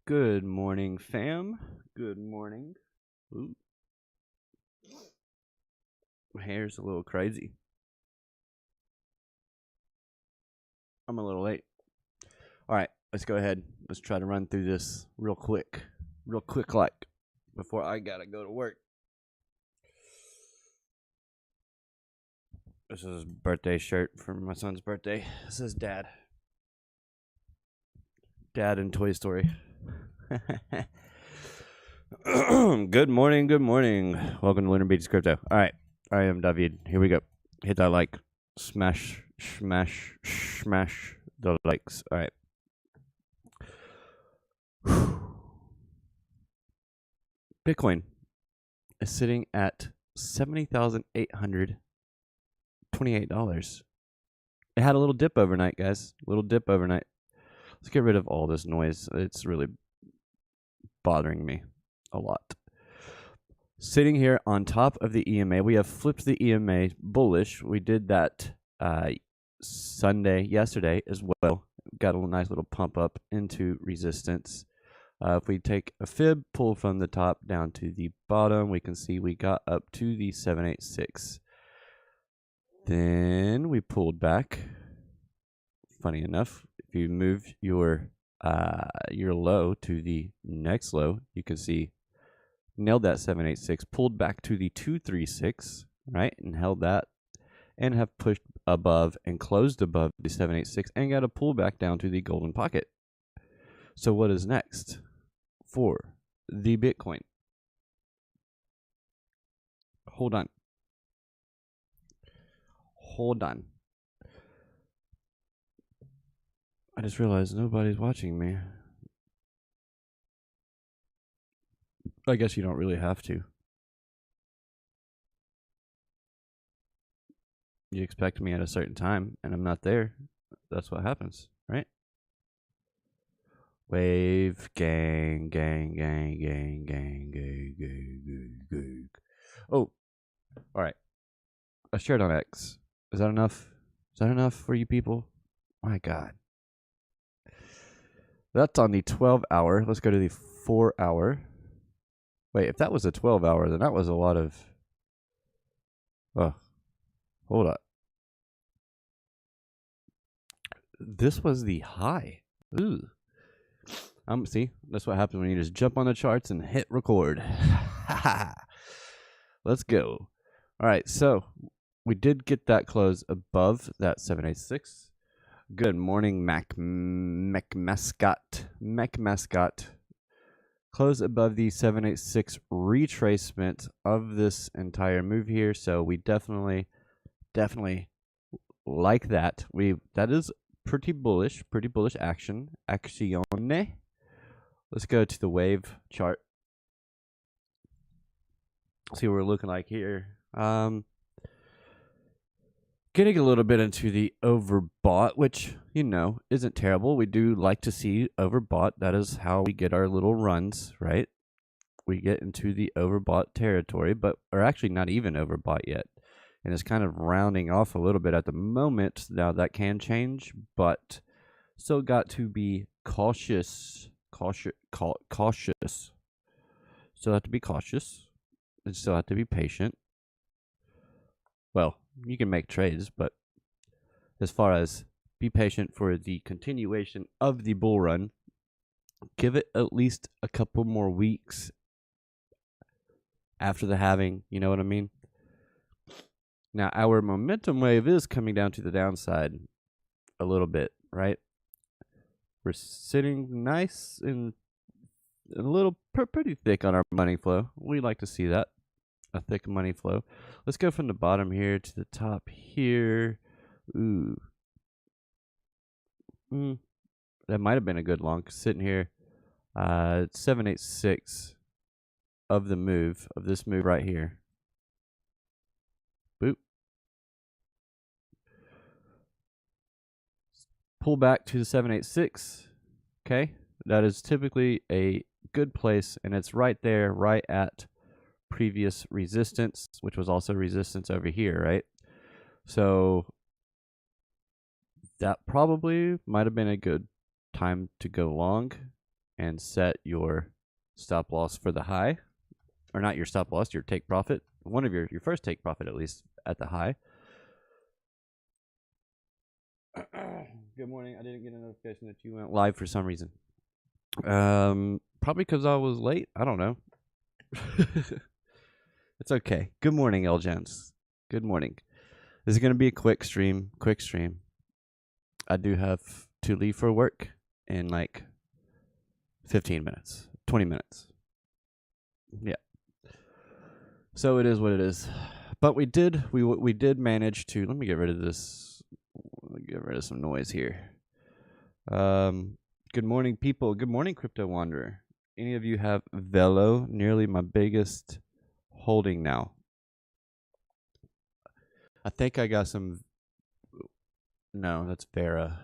Good morning, fam. Good morning. Ooh. My hair's a little crazy. I'm a little late. All right, let's go ahead. Let's try to run through this real quick. Like, before I gotta go to work. This is a birthday shirt for my son's birthday. It says Dad. Dad in Toy Story. Good morning. Welcome to Lunar Beach Crypto. All right, I am David. Here we go. Hit that like. Smash the likes. All right. Bitcoin is sitting at $70,828. It had a little dip overnight, guys. Let's get rid of all this noise. It's really bothering me a lot. Sitting here on top of the EMA, we have flipped the EMA bullish. We did that yesterday as well. Got a nice little pump up into resistance. If we take a fib, pull from the top down to the bottom, we can see we got up to the 786. Then we pulled back. Funny enough, if you move your low to the next low, you can see nailed that 786, pulled back to the 236, right, and held that, and have pushed above and closed above the 786 and got a pullback down to the golden pocket. So what is next for the Bitcoin? Hold on. I just realized nobody's watching me. I guess you don't really have to. You expect me at a certain time, and I'm not there. That's what happens, right? Wave, gang. Oh, all right. I shared on X. Is that enough? For you people? My God. That's on the 12-hour. Let's go to the 4-hour. Wait, if that was a 12-hour, then that was a lot of... Oh, hold up. This was the high. Ooh. See, that's what happens when you just jump on the charts and hit record. Let's go. All right, so we did get that close above that 786. Good morning, Mac Mascot. Close above the 786 retracement of this entire move here. So we definitely like that. That is pretty bullish action. Accione. Let's go to the wave chart. See what we're looking like here. Getting a little bit into the overbought, which, isn't terrible. We do like to see overbought. That is how we get our little runs, right? We get into the overbought territory, but are actually not even overbought yet. And it's kind of rounding off a little bit at the moment. Now that can change, but still got to be cautious. Still have to be cautious. And still have to be patient. Well, you can make trades, but as far as be patient for the continuation of the bull run, give it at least a couple more weeks after the halving. You know what I mean? Now, our momentum wave is coming down to the downside a little bit, right? We're sitting nice and a little pretty thick on our money flow. We like to see that, a thick money flow. Let's go from the bottom here to the top here. Ooh. That might have been a good long. Sitting here, 786 of this move right here. Boop. Pull back to the 786. Okay, that is typically a good place, and it's right there, right at previous resistance, which was also resistance over here, right? So that probably might have been a good time to go long. and set your stop loss for the high, or not your stop loss, your take profit, one of your first take profit at least at the high. Good morning. I didn't get a notification that you went live for some reason. Probably because I was late. I don't know. It's okay. Good morning, Elgents. Good morning. This is going to be a quick stream. I do have to leave for work in like 15 minutes, 20 minutes. Yeah. So it is what it is. But we did manage to, let me get rid of this. Let me get rid of some noise here. Good morning, people. Good morning, Crypto Wanderer. Any of you have Velo? Nearly my biggest holding now. I think I got some. No, that's Vera.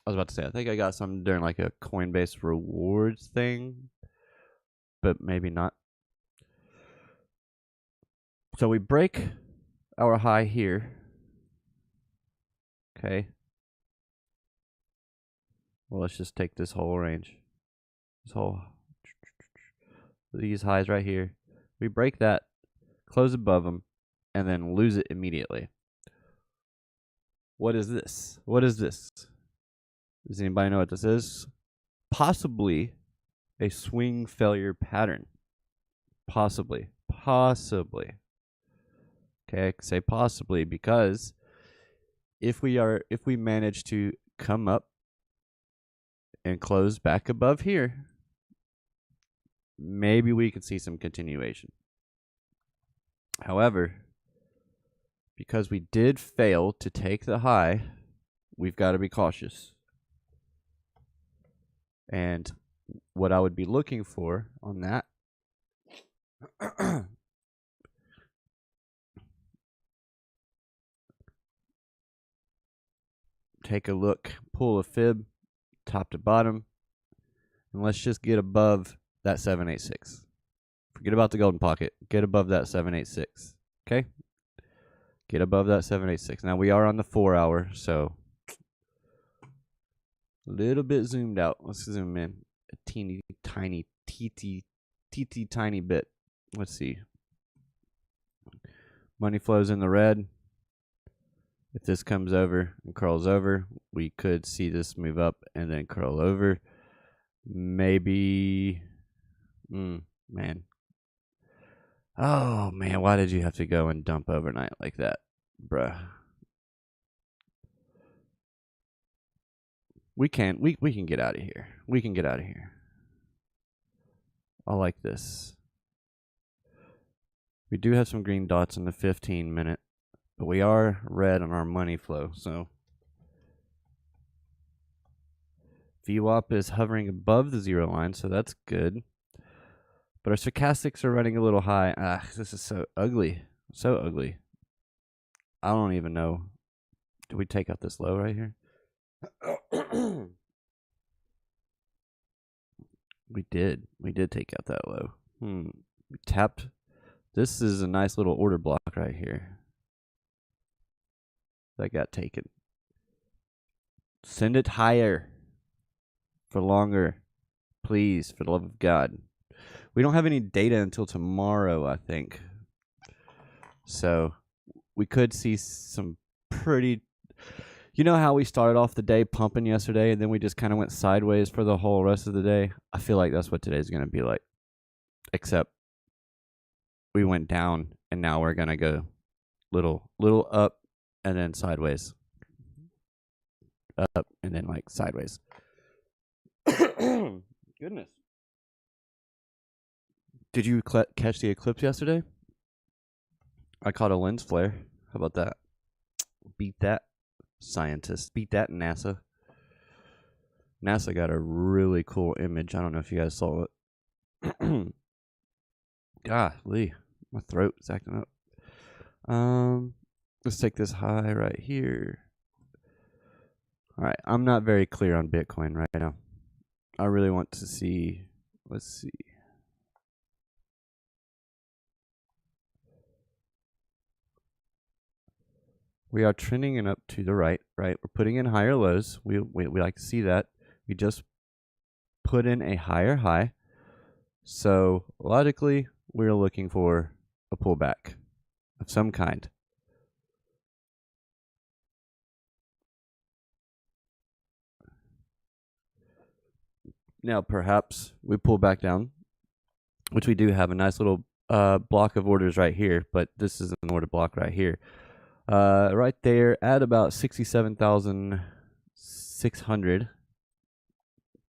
I was about to say, I think I got some during like a Coinbase rewards thing, but maybe not. So we break our high here. Okay. Well, let's just take this whole range. These highs right here. We break that, close above them, and then lose it immediately. What is this? What is this? Does anybody know what this is? Possibly a swing failure pattern. Possibly. Okay, I say possibly because if we manage to come up and close back above here, maybe we could see some continuation. However, because we did fail to take the high, we've got to be cautious. And what I would be looking for on that take a look, pull a fib top to bottom, and let's just get above that 786. Forget about the golden pocket. Get above that 786. Okay? Get above that 786. Now we are on the 4 hour, so a little bit zoomed out. Let's zoom in a teeny tiny tiny bit. Let's see. Money flows in the red. If this comes over and curls over, we could see this move up and then curl over. Maybe, man. Oh, man, why did you have to go and dump overnight like that, bruh? We can get out of here. We can get out of here. I like this. We do have some green dots in the 15 minute, but we are red on our money flow, so VWAP is hovering above the 0 line, so that's good. But our stochastics are running a little high. This is so ugly. So ugly. I don't even know. Did we take out this low right here? We did. We did take out that low. We tapped. This is a nice little order block right here. That got taken. Send it higher. For longer. Please, for the love of God. We don't have any data until tomorrow, I think. So we could see some pretty... You know how we started off the day pumping yesterday and then we just kind of went sideways for the whole rest of the day? I feel like that's what today's going to be like. Except we went down and now we're going to go little up and then sideways. Up and then like sideways. Goodness. Did you catch the eclipse yesterday? I caught a lens flare. How about that? Beat that, scientists. Beat that, NASA. NASA got a really cool image. I don't know if you guys saw it. Golly, my throat is acting up. Let's take this high right here. All right, I'm not very clear on Bitcoin right now. I really want to see. Let's see. We are trending and up to the right, right? We're putting in higher lows. We like to see that. We just put in a higher high. So logically, we're looking for a pullback of some kind. Now, perhaps we pull back down, which we do have a nice little block of orders right here, but this is an order block right here. Right there at about 67,600,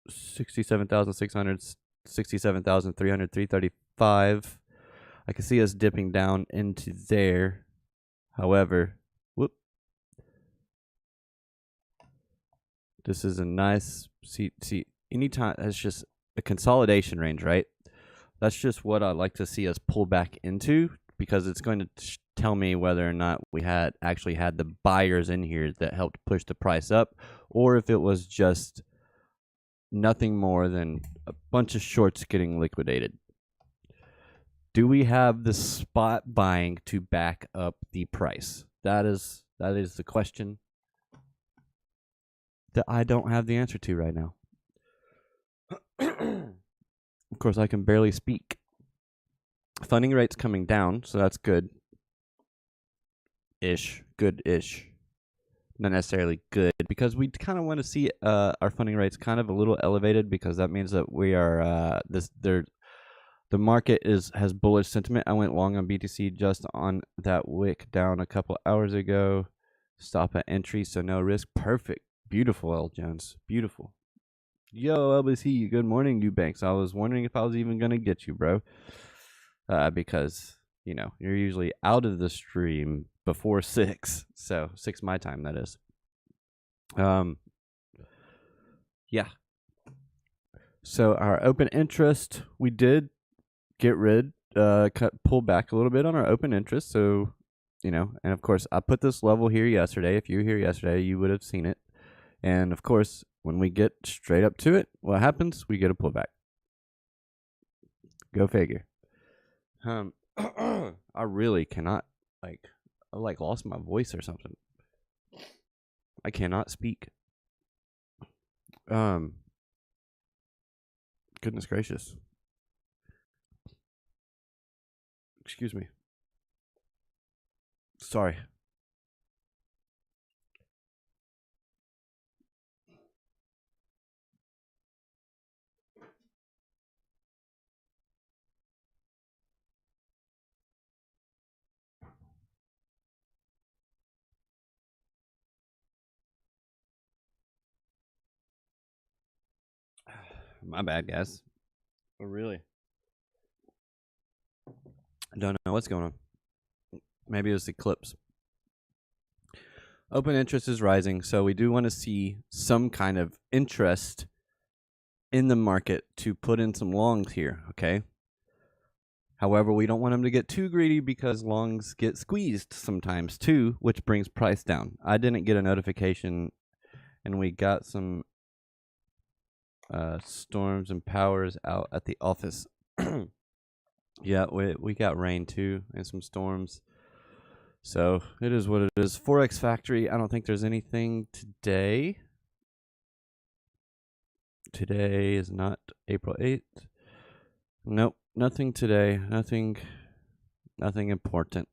67,600, 67,300, 335. I can see us dipping down into there. However, whoop. This is a nice, see, anytime, it's just a consolidation range, right? That's just what I'd like to see us pull back into, because it's going to tell me whether or not we had actually had the buyers in here that helped push the price up, or if it was just nothing more than a bunch of shorts getting liquidated. Do we have the spot buying to back up the price? That is the question that I don't have the answer to right now. Of course, I can barely speak. Funding rate's coming down, so that's good. Good-ish. Not necessarily good, because we kind of want to see our funding rates kind of a little elevated, because that means that we are the market has bullish sentiment. I went long on BTC just on that wick down a couple hours ago. Stop at entry, so no risk. Perfect. Beautiful, L. Jones. Beautiful. Yo, LBC, good morning, Eubanks. I was wondering if I was even going to get you, bro. Because, you know, you're usually out of the stream before 6. So, 6 my time, that is. Yeah. So, our open interest, we did get pull back a little bit on our open interest. So, you know, and of course, I put this level here yesterday. If you were here yesterday, you would have seen it. And of course, when we get straight up to it, what happens? We get a pullback. Go figure. I really cannot, I lost my voice or something. I cannot speak. Goodness gracious. Excuse me. Sorry. My bad, guys. Oh, really? I don't know what's going on. Maybe it was the eclipse. Open interest is rising, so we do want to see some kind of interest in the market to put in some longs here, okay? However, we don't want them to get too greedy, because longs get squeezed sometimes too, which brings price down. I didn't get a notification, and we got some storms and powers out at the office. Yeah, we got rain too and some storms. So it is what it is. Forex Factory, I don't think there's anything today. Today is not April 8th. Nope, nothing today. Nothing important.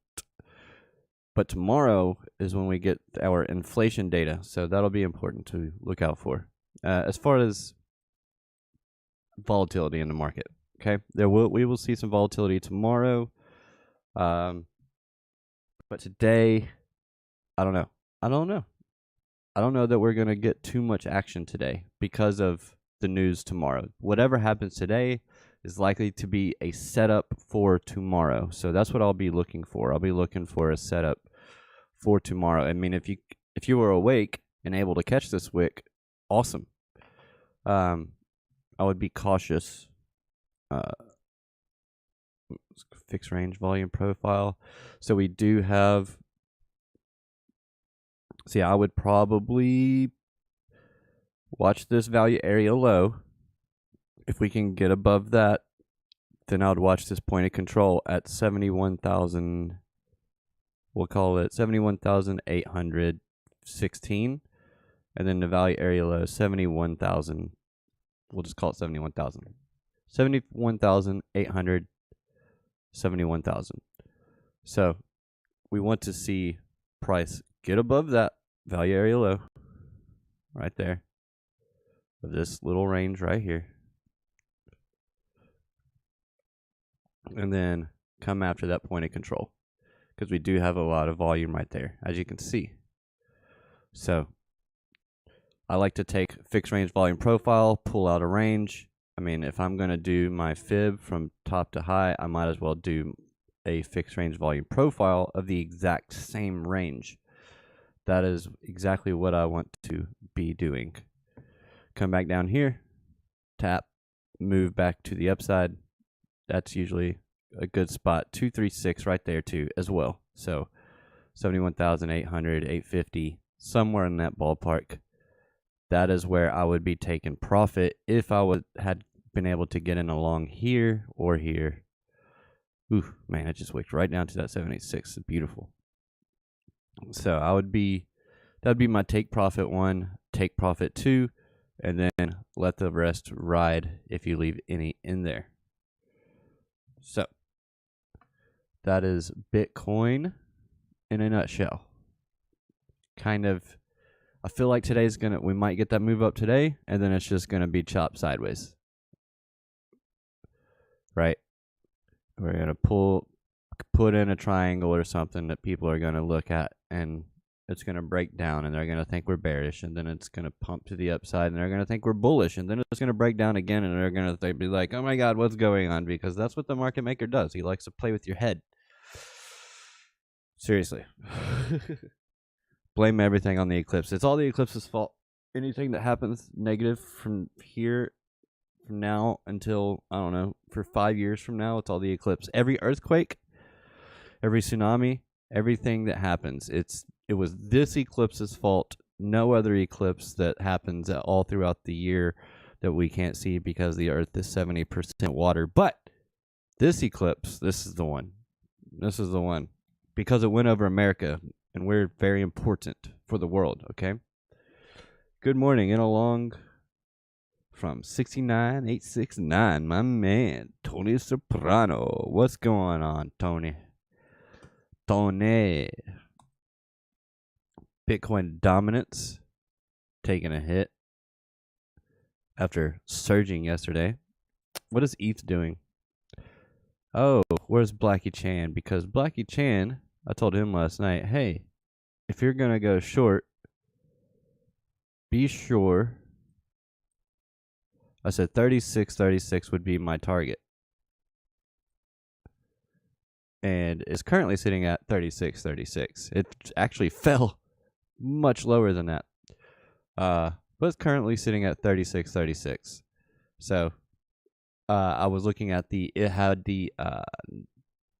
But tomorrow is when we get our inflation data, so that'll be important to look out for. As far as volatility in the market, okay, we will see some volatility tomorrow. But today, I don't know. I don't know that we're gonna get too much action today because of the news tomorrow. Whatever happens today is likely to be a setup for tomorrow. So that's what I'll be looking for. I'll be looking for a setup for tomorrow. I mean, if you were awake and able to catch this wick, awesome. I would be cautious. Fixed range volume profile. So we do have. See, I would probably watch this value area low. If we can get above that, then I would watch this point of control at 71,000. We'll call it 71,816, and then the value area low 71,000 We'll just call it 71,000. 71,800, 71,000. So we want to see price get above that value area low right there of this little range right here. And then come after that point of control, because we do have a lot of volume right there, as you can see. So I like to take fixed range volume profile, pull out a range. I mean, if I'm going to do my fib from top to high, I might as well do a fixed range volume profile of the exact same range. That is exactly what I want to be doing. Come back down here, tap, move back to the upside. That's usually a good spot. 236 right there too as well. So 71,800, 850, somewhere in that ballpark. That is where I would be taking profit if I had been able to get in along here or here. Ooh, man, it just wicked right down to that 786. It's beautiful. So that'd be my take profit 1, take profit 2, and then let the rest ride if you leave any in there. So that is Bitcoin in a nutshell. Kind of, I feel like we might get that move up today, and then it's just gonna be chopped sideways. Right? We're gonna put in a triangle or something that people are gonna look at, and it's gonna break down, and they're gonna think we're bearish, and then it's gonna pump to the upside, and they're gonna think we're bullish, and then it's gonna break down again, and they're gonna be like, "Oh my God, what's going on?" Because that's what the market maker does. He likes to play with your head. Seriously. Blame everything on the eclipse. It's all the eclipse's fault. Anything that happens negative from now until, I don't know, for 5 years from now, it's all the eclipse. Every earthquake, every tsunami, everything that happens, it was this eclipse's fault. No other eclipse that happens all throughout the year that we can't see because the earth is 70% water. But this eclipse, this is the one. This is the one. Because it went over America, and we're very important for the world, okay? Good morning, and along from 69869, my man, Tony Soprano. What's going on, Tony? Tony. Bitcoin dominance taking a hit after surging yesterday. What is ETH doing? Oh, where's Blackie Chan? Because Blackie Chan, I told him last night, hey, if you're going to go short, be sure. I said 36.36 would be my target. And it's currently sitting at 36.36. It actually fell much lower than that. But it's currently sitting at 36.36. So I was looking at it had the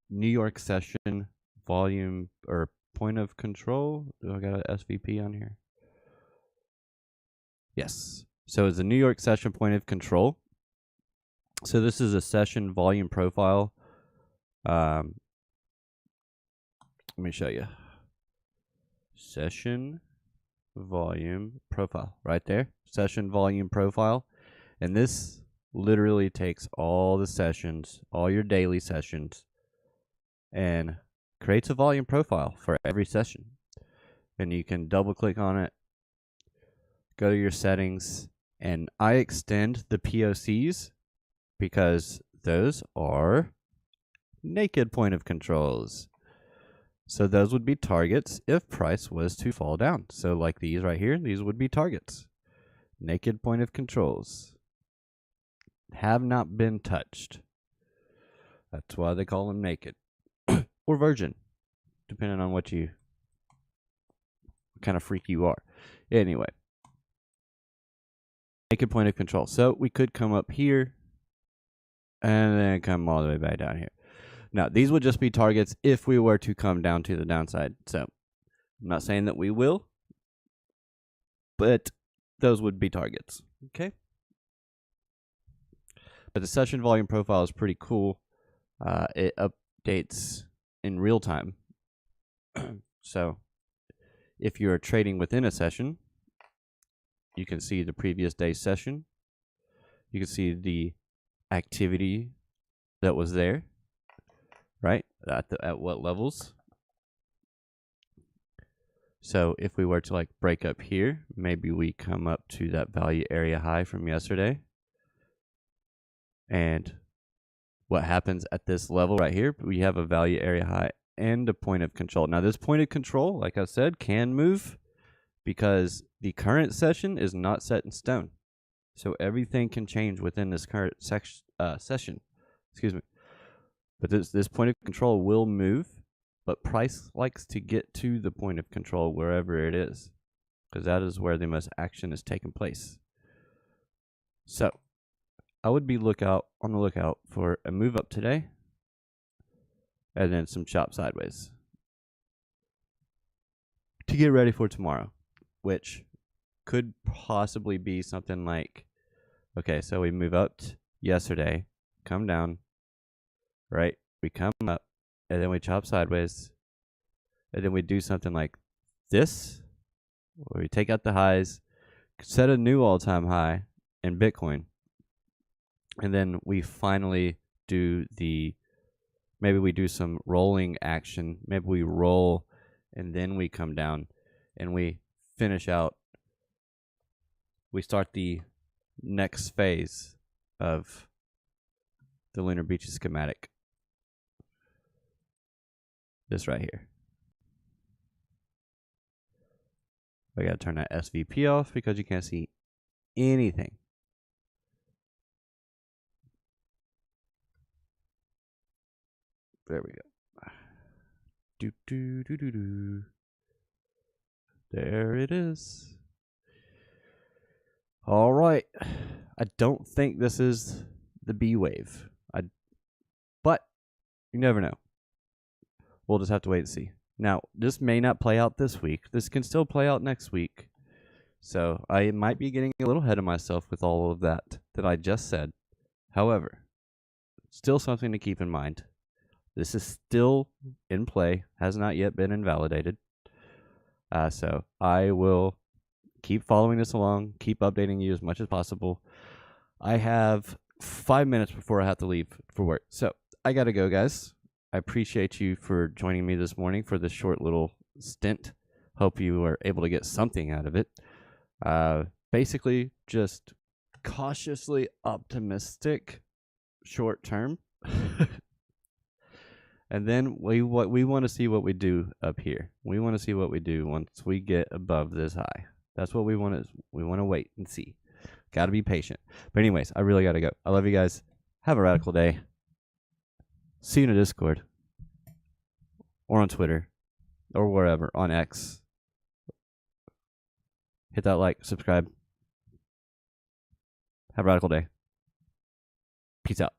New York session volume or point of control. Do I got an SVP on here? Yes. So it's a New York session point of control. So this is a session volume profile. Let me show you. Session volume profile right there. Session volume profile. And this literally takes all the sessions, all your daily sessions, and creates a volume profile for every session. And you can double click on it, go to your settings, and I extend the POCs because those are naked point of controls. So those would be targets if price was to fall down. So like these right here, these would be targets. Naked point of controls. Have not been touched. That's why they call them naked. Or virgin, depending on what kind of freak you are. Anyway. Naked point of control. So we could come up here and then come all the way back down here. Now, these would just be targets if we were to come down to the downside. So I'm not saying that we will, but those would be targets. Okay. But the session volume profile is pretty cool. It updates in real time. So if you're trading within a session, you can see the previous day's session. You can see the activity that was there, right? At what levels. So if we were to like break up here, maybe we come up to that value area high from yesterday. And what happens at this level right here, we have a value area high and a point of control. Now this point of control, like I said, can move because the current session is not set in stone. So everything can change within this current session. Excuse me. But this point of control will move, but price likes to get to the point of control wherever it is, because that is where the most action is taking place. So I would be on the lookout for a move up today and then some chop sideways to get ready for tomorrow, which could possibly be something like, okay, so we move up yesterday, come down, right? We come up, and then we chop sideways, and then we do something like this, where we take out the highs, set a new all-time high in Bitcoin, and then we finally do maybe we do some rolling action, maybe we roll, and then we come down, and we finish out, we start the next phase of the Lunar Beaches schematic. This right here. I gotta turn that SVP off because you can't see anything. There we go. Do do do do do. There it is. All right. I don't think this is the B wave. But you never know. We'll just have to wait and see. Now, this may not play out this week. This can still play out next week. So I might be getting a little ahead of myself with all of that I just said. However, still something to keep in mind. This is still in play, has not yet been invalidated. So I will keep following this along, keep updating you as much as possible. I have 5 minutes before I have to leave for work. So I got to go, guys. I appreciate you for joining me this morning for this short little stint. Hope you were able to get something out of it. Basically, just cautiously optimistic short term. And then we want to see what we do up here. We want to see what we do once we get above this high. That's what we want to wait and see. Got to be patient. But anyways, I really got to go. I love you guys. Have a radical day. See you in the Discord or on Twitter or wherever, on X. Hit that like, subscribe. Have a radical day. Peace out.